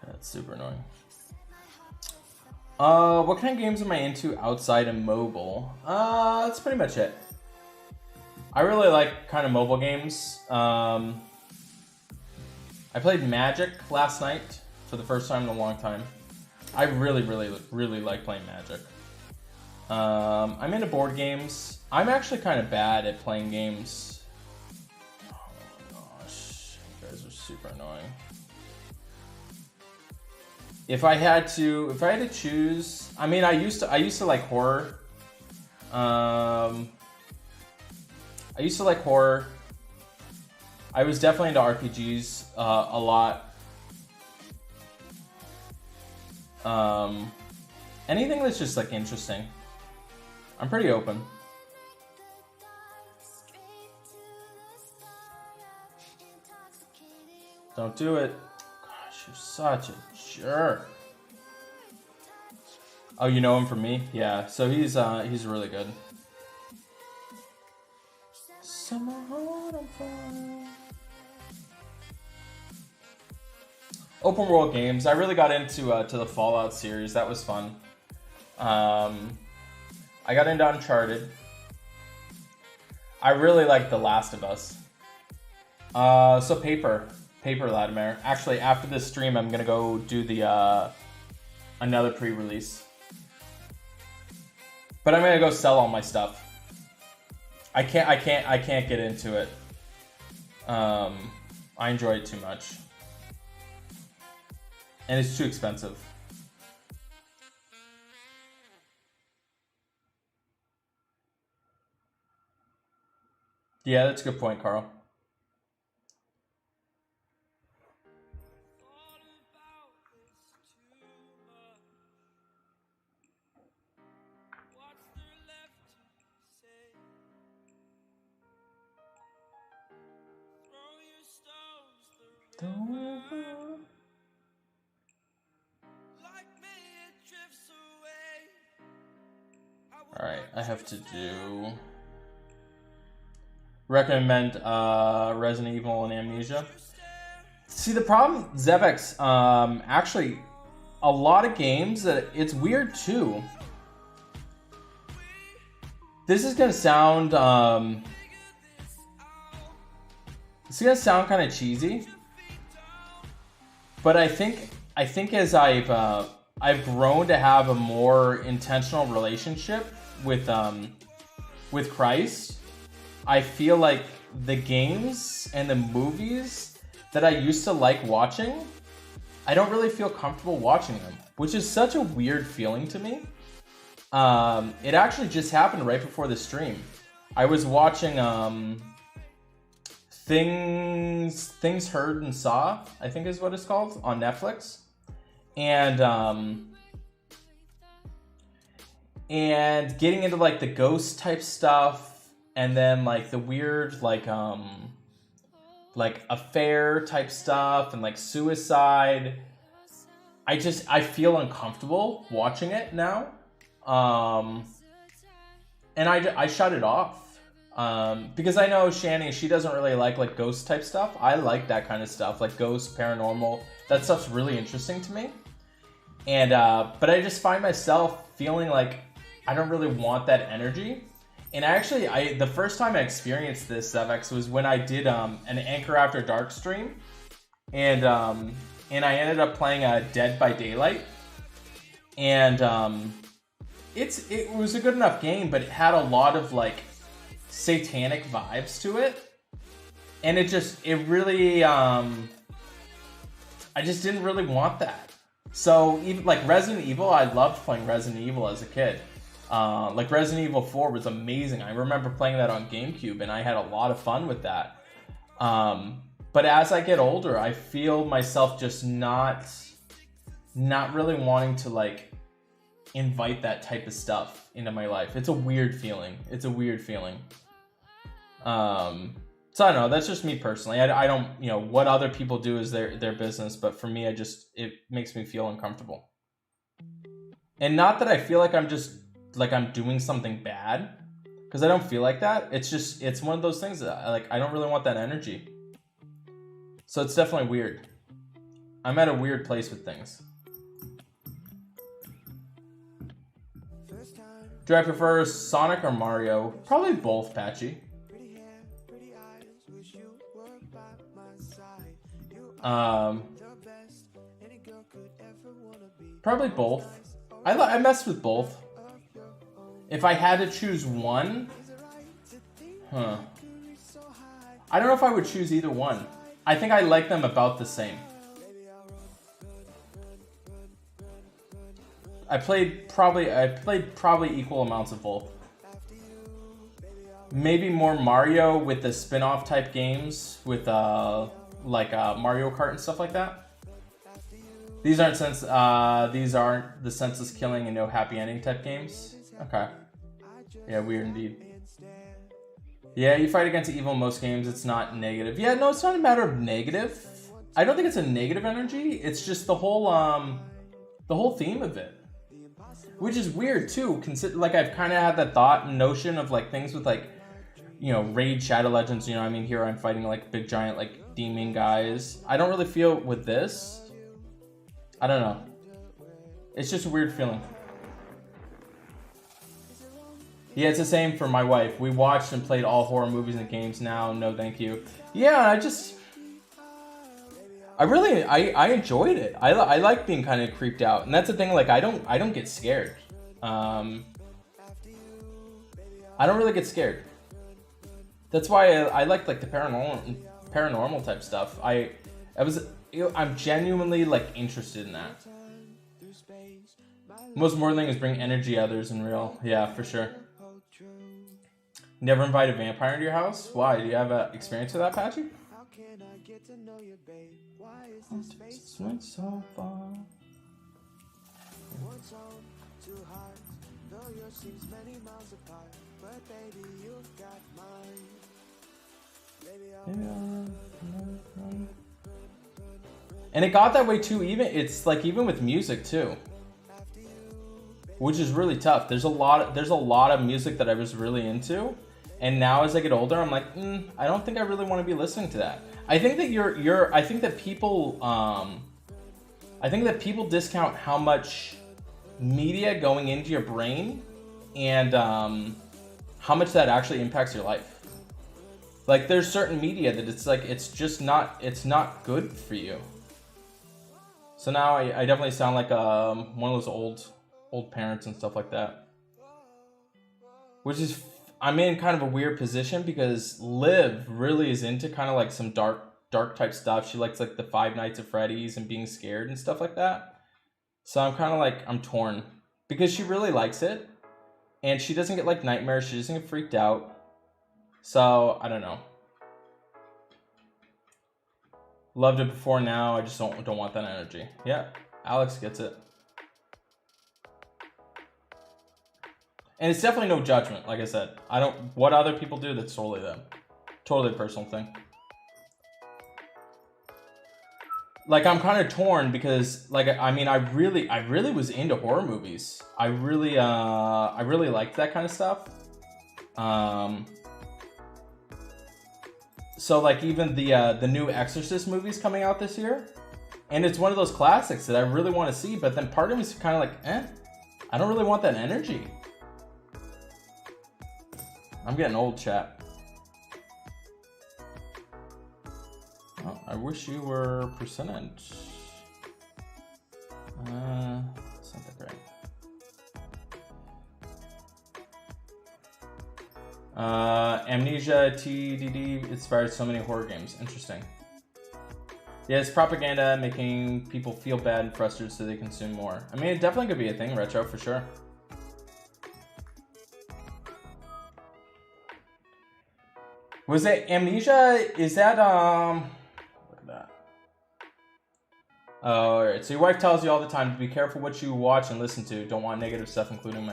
That's super annoying. What kind of games am I into outside of mobile? That's pretty much it. I really like kind of mobile games. I played Magic last night for the first time in a long time. I really like playing Magic. I'm into board games. I'm actually kind of bad at playing games. Oh my gosh, you guys are super annoying. If I had to choose, I mean, I used to like horror. I used to like horror. I was definitely into RPGs a lot. Anything that's just like interesting. I'm pretty open. Don't do it. Gosh, you're such a jerk. Oh, you know him from me? Yeah, so he's really good. Summer heart on fire. Open world games. I really got into to the Fallout series. That was fun. I got into Uncharted. I really like The Last of Us. So Paper, Latimer. Actually, after this stream, I'm gonna go do the another pre-release. But I'm gonna go sell all my stuff. I can't get into it. I enjoy it too much, and it's too expensive. Yeah, that's a good point, Carl. Alright, I have to do... Recommend Resident Evil and Amnesia. See, the problem, Zebex, actually, a lot of games, that it's weird too. This is gonna sound, kind of cheesy, but I think as I've grown to have a more intentional relationship with Christ, I feel like the games and the movies that I used to like watching, I don't really feel comfortable watching them, which is such a weird feeling to me. It actually just happened right before the stream. I was watching Things Heard and Saw, I think is what it's called, on Netflix. And getting into like the ghost type stuff, and then like the weird like affair type stuff, and like suicide. I feel uncomfortable watching it now. And I shut it off. Because I know Shani, she doesn't really like ghost type stuff. I like that kind of stuff, like ghost, paranormal. That stuff's really interesting to me. And but I just find myself feeling like I don't really want that energy. And actually, the first time I experienced this, Zevex, was when I did an Anchor After Dark stream, and I ended up playing Dead by Daylight, and it was a good enough game, but it had a lot of like satanic vibes to it, and it really I just didn't really want that. So even like Resident Evil, I loved playing Resident Evil as a kid. Like Resident Evil 4 was amazing. I remember playing that on GameCube, and I had a lot of fun with that. But as I get older, I feel myself just not really wanting to like invite that type of stuff into my life. It's a weird feeling. So I don't know. That's just me personally. I don't, what other people do is their business. But for me, it makes me feel uncomfortable. And not that I feel like I'm doing something bad, because I don't feel like that. It's one of those things that I don't really want that energy. So it's definitely weird. I'm at a weird place with things. Do I prefer Sonic or Mario? Probably both, Patchy. Probably both. I messed with both. If I had to choose one, I don't know if I would choose either one. I think I like them about the same. I played probably equal amounts of both. Maybe more Mario with the spin-off type games with like Mario Kart and stuff like that. These aren't the senseless killing and no happy ending type games. Okay. Yeah, weird indeed. Yeah, you fight against evil in most games. It's not negative. Yeah, no, it's not a matter of negative. I don't think it's a negative energy. It's just the whole theme of it. Which is weird too, like I've kind of had that thought and notion of like things with like, you know, Raid Shadow Legends, you know, I mean, here I'm fighting like big giant like demon guys. I don't really feel with this. I don't know. It's just a weird feeling. Yeah, it's the same for my wife. We watched and played all horror movies and games now. No, thank you. Yeah, I enjoyed it. I like being kind of creeped out, and that's the thing. Like I don't get scared. I don't really get scared. That's why I like the paranormal type stuff. I'm genuinely like interested in that. Most important thing is bring energy to others in real. Yeah, for sure. Never invite a vampire into your house? Why? Do you have an experience with that, Patchy? Went so far. And it got that way too. It's like even with music too, which is really tough. There's a lot of music that I was really into, and now as I get older, I'm like, I don't think I really want to be listening to that. I think that I think that people discount how much media going into your brain and how much that actually impacts your life. Like there's certain media that it's not good for you. So now I definitely sound like one of those old parents and stuff like that. Which is, I'm in kind of a weird position because Liv really is into kind of like some dark type stuff. She likes like the Five Nights at Freddy's and being scared and stuff like that. So I'm kind of like, I'm torn because she really likes it and she doesn't get like nightmares. She doesn't get freaked out. So I don't know. Loved it before, now I just don't want that energy. Yeah, Alex gets it. And it's definitely no judgment, like I said. What other people do, that's totally them. Totally a personal thing. Like I'm kind of torn because like I mean I really was into horror movies. I really liked that kind of stuff. So like even the new Exorcist movie's coming out this year, and it's one of those classics that I really want to see, but then part of me is kind of like, I don't really want that energy. I'm getting old, chat. Oh, I wish you were percentage. It's not that great. Amnesia TDD inspired so many horror games. Interesting. Yeah, it's propaganda making people feel bad and frustrated so they consume more. I mean, it definitely could be a thing, Retro, for sure. Was it Amnesia? Is that, look at that. Oh, alright. So your wife tells you all the time to be careful what you watch and listen to. Don't want negative stuff influencing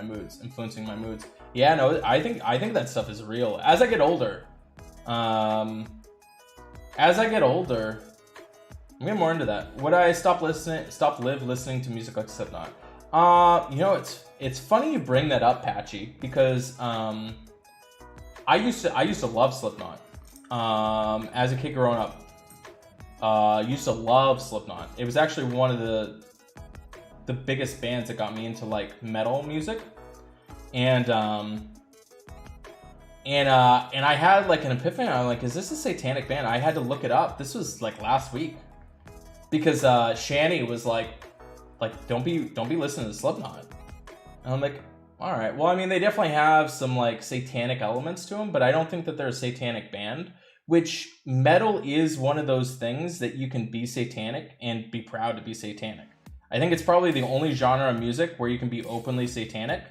my moods. Yeah, no, I think that stuff is real. As I get older, I'm getting more into that. Would I stop listening to music like Slipknot? You know, it's funny you bring that up, Patchy, because I used to love Slipknot. As a kid growing up, used to love Slipknot. It was actually one of the biggest bands that got me into like metal music. And I had like an epiphany. I'm like, is this a satanic band? I had to look it up. This was like last week because Shani was like, don't be listening to Slipknot. And I'm like, all right. Well, I mean, they definitely have some like satanic elements to them, but I don't think that they're a satanic band. Which metal is one of those things that you can be satanic and be proud to be satanic. I think it's probably the only genre of music where you can be openly satanic.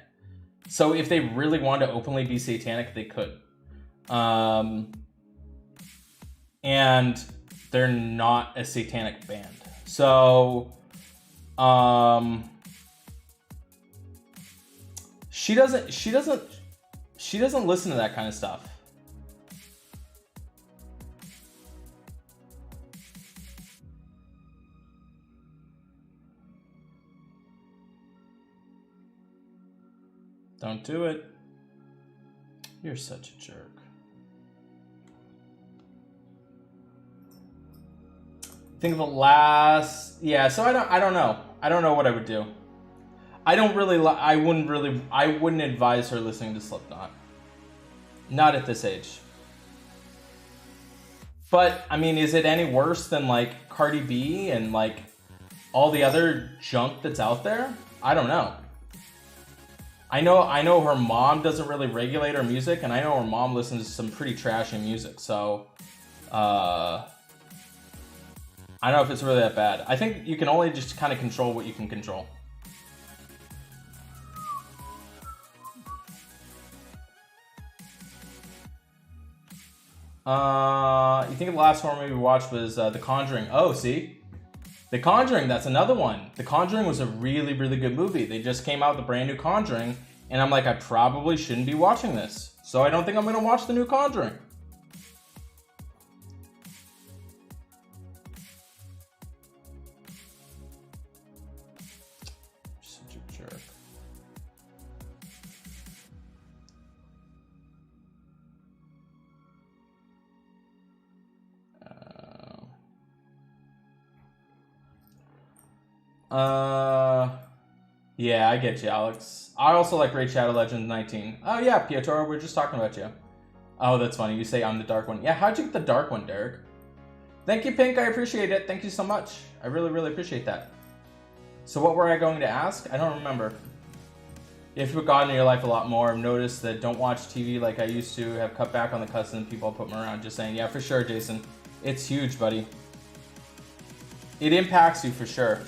So if they really wanted to openly be satanic, they could. And they're not a satanic band. So, she doesn't listen to that kind of stuff. Don't do it. You're such a jerk. Think of the last... Yeah, so I don't know. I don't know what I would do. I wouldn't advise her listening to Slipknot. Not at this age. But, I mean, is it any worse than, like, Cardi B and, like, all the other junk that's out there? I don't know. I know her mom doesn't really regulate her music, and I know her mom listens to some pretty trashy music, so I don't know if it's really that bad. I think you can only just kind of control what you can control. You think the last horror movie we watched was The Conjuring? Oh, see? The Conjuring, that's another one. The Conjuring was a really, really good movie. They just came out with a brand new Conjuring, and I'm like, I probably shouldn't be watching this. So I don't think I'm going to watch the new Conjuring. Such a jerk. Yeah, I get you, Alex. I also like Raid Shadow Legends 19. Oh yeah, Piotr, we were just talking about you. Oh, that's funny. You say I'm the dark one. Yeah, how'd you get the dark one, Derek? Thank you, Pink. I appreciate it. Thank you so much. I really, really appreciate that. So what were I going to ask? I don't remember. If you've gotten in your life a lot more, I've noticed that don't watch TV like I used to, have cut back on the cussing people put me around. Just saying, yeah, for sure, Jason. It's huge, buddy. It impacts you for sure.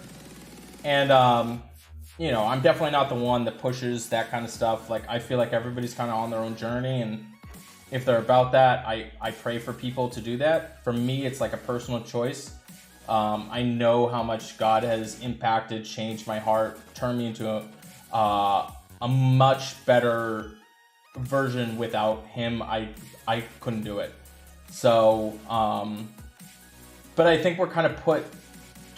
And, you know, I'm definitely not the one that pushes that kind of stuff. Like, I feel like everybody's kind of on their own journey, and if they're about that, I pray for people to do that. For me, it's like a personal choice. I know how much God has impacted, changed my heart, turned me into a much better version. Without him, I couldn't do it. So, but I think we're kind of put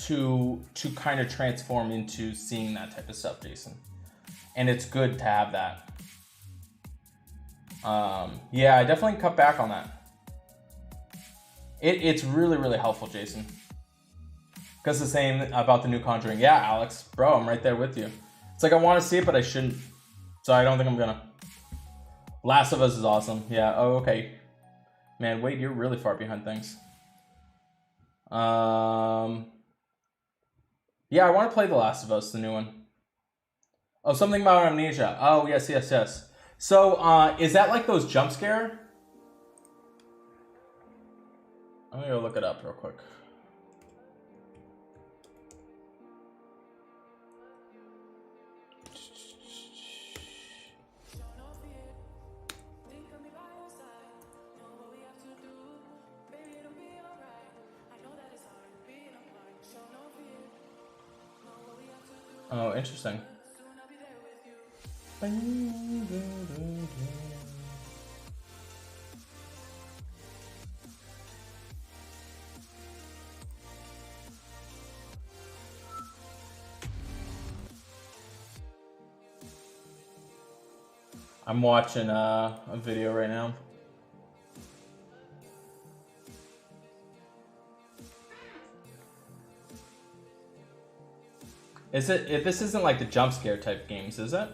to kind of transform into seeing that type of stuff, Jason. And it's good to have that. Yeah, I definitely cut back on that. It's really, really helpful, Jason. Because the same about the new Conjuring. Yeah, Alex, bro, I'm right there with you. It's like I want to see it, but I shouldn't. So I don't think I'm gonna. Last of Us is awesome. Yeah, oh, okay. Man, wait, you're really far behind things. Yeah, I want to play The Last of Us, the new one. Oh, something about amnesia. Oh, yes. So, is that like those jump scare? I'm gonna go look it up real quick. Oh, interesting. I'm watching a video right now. Is it? This isn't like the jump scare type games, is it?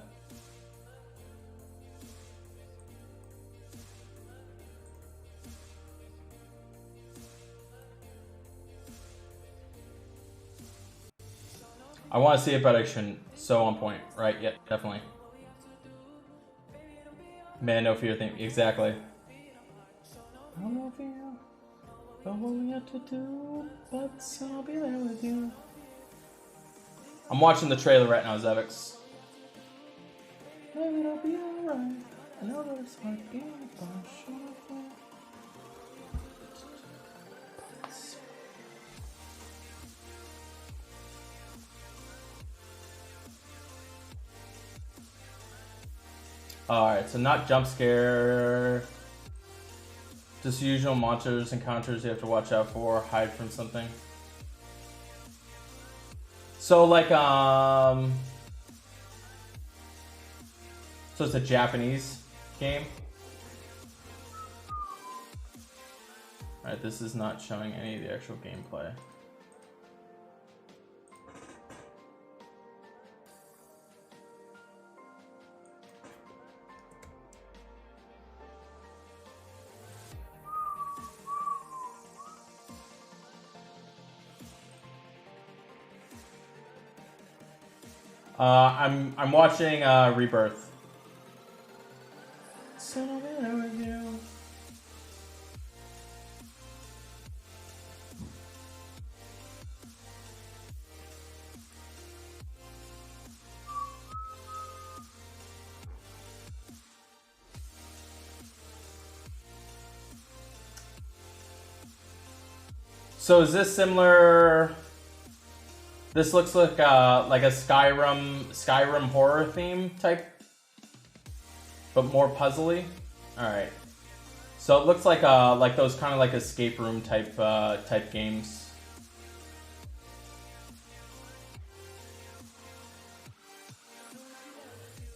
I want to see it, but I shouldn't. So on point, right? Yeah, definitely. Man, no fear thing. Exactly. I don't know if you know what we have to do, but I'll be there with you. I'm watching the trailer right now, Zevix. Maybe it'll be alright. I know that it's might be Alright, so not jump scare. Just usual monsters encounters you have to watch out for, hide from something. So like so it's a Japanese game. Alright, this is not showing any of the actual gameplay. I'm watching Rebirth. So is this similar? This looks like a Skyrim horror theme type, but more puzzly. All right. So it looks like those kind of like escape room type games.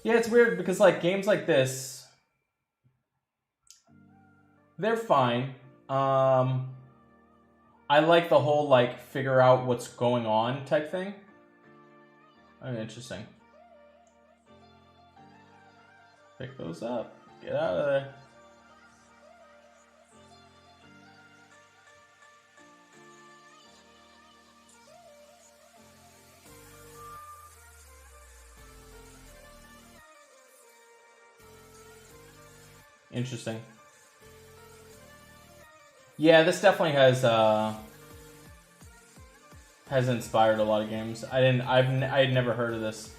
Yeah, it's weird because like games like this, they're fine. I like the whole like figure out what's going on type thing. Oh, interesting. Pick those up. Get out of there. Interesting. Yeah, this definitely has inspired a lot of games. I had never heard of this.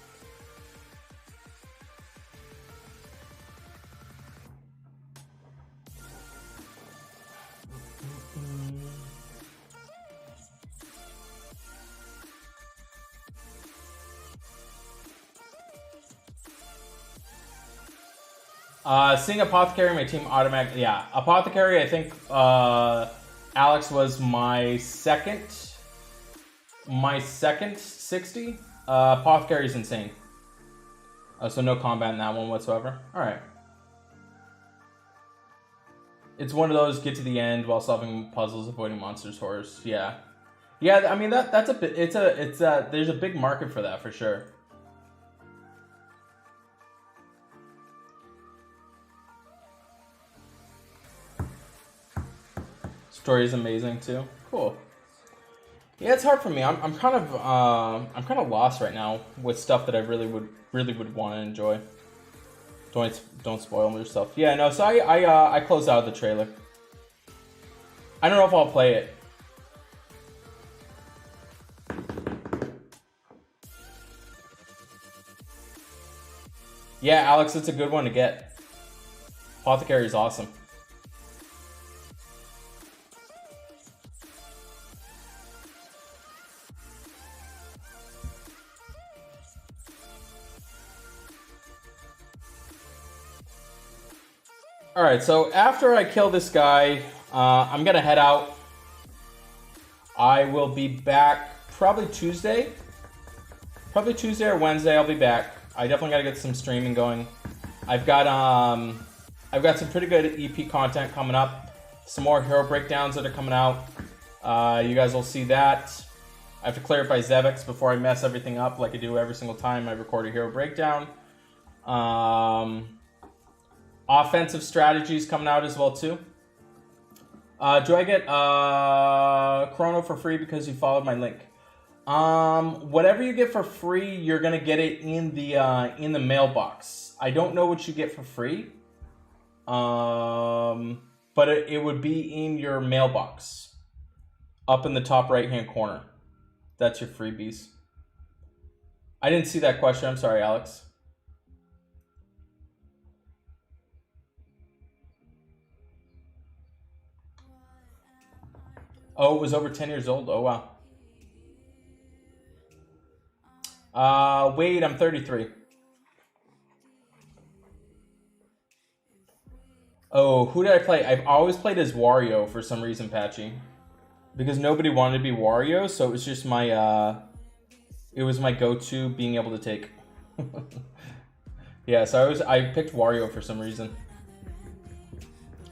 Seeing Apothecary, my team automatic. Yeah, Apothecary. I think Alex was my second 60. Apothecary's insane. So no combat in that one whatsoever. All right. It's one of those get to the end while solving puzzles, avoiding monsters, horrors. Yeah, yeah. I mean that's a bit. There's a big market for that for sure. Story is amazing too. Cool. Yeah, it's hard for me. I'm kind of lost right now with stuff that I really would want to enjoy. Don't spoil yourself. Yeah, no. So I closed out the trailer. I don't know if I'll play it. Yeah, Alex, it's a good one to get. Apothecary is awesome. Alright, so after I kill this guy, I'm going to head out. I will be back probably Tuesday. Probably Tuesday or Wednesday I'll be back. I definitely got to get some streaming going. I've got some pretty good EP content coming up. Some more hero breakdowns that are coming out. You guys will see that. I have to clarify Zevix before I mess everything up like I do every single time I record a hero breakdown. Offensive strategies coming out as well too. Do I get Chrono for free because you followed my link? Whatever you get for free, you're gonna get it in the mailbox. I don't know what you get for free. But it would be in your mailbox, up in the top right-hand corner. That's your freebies. I didn't see that question. I'm sorry, Alex. Oh, it was over 10 years old. Oh, wow. Wade, I'm 33. Oh, who did I play? I've always played as Wario for some reason, Patchy. Because nobody wanted to be Wario, so it was just my, it was my go-to being able to take. Yeah, so I picked Wario for some reason.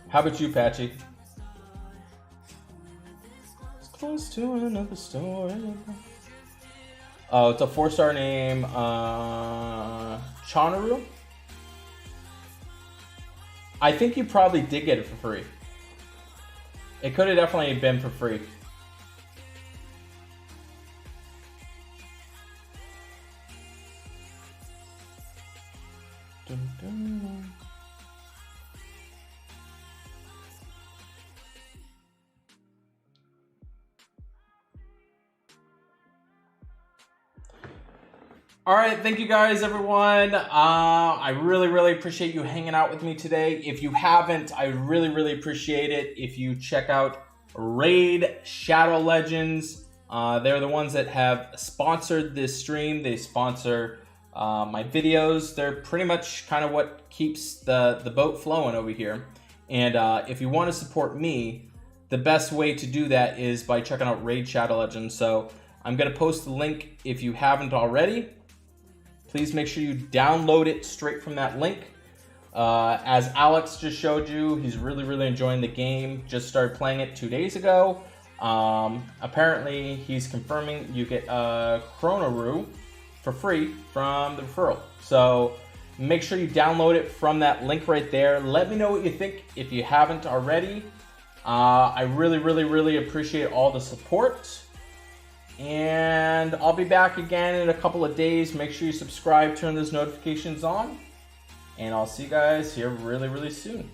How about you, Patchy? It's close to another story. Oh, it's a 4-star name. Chonaru? I think you probably did get it for free. It could have definitely been for free. Dun, dun. All right, thank you guys, everyone. I really appreciate you hanging out with me today. If you haven't, I really appreciate it if you check out Raid Shadow Legends. They're the ones that have sponsored this stream. They sponsor my videos. They're pretty much kind of what keeps the boat flowing over here. And if you want to support me, the best way to do that is by checking out Raid Shadow Legends. So I'm going to post the link if you haven't already. Please make sure you download it straight from that link. As Alex just showed you, he's really enjoying the game. Just started playing it 2 days ago. Apparently, he's confirming you get a Chronoroo for free from the referral. So make sure you download it from that link right there. Let me know what you think if you haven't already. I really appreciate all the support. And I'll be back again in a couple of days. Make sure you subscribe, turn those notifications on. And I'll see you guys here really soon.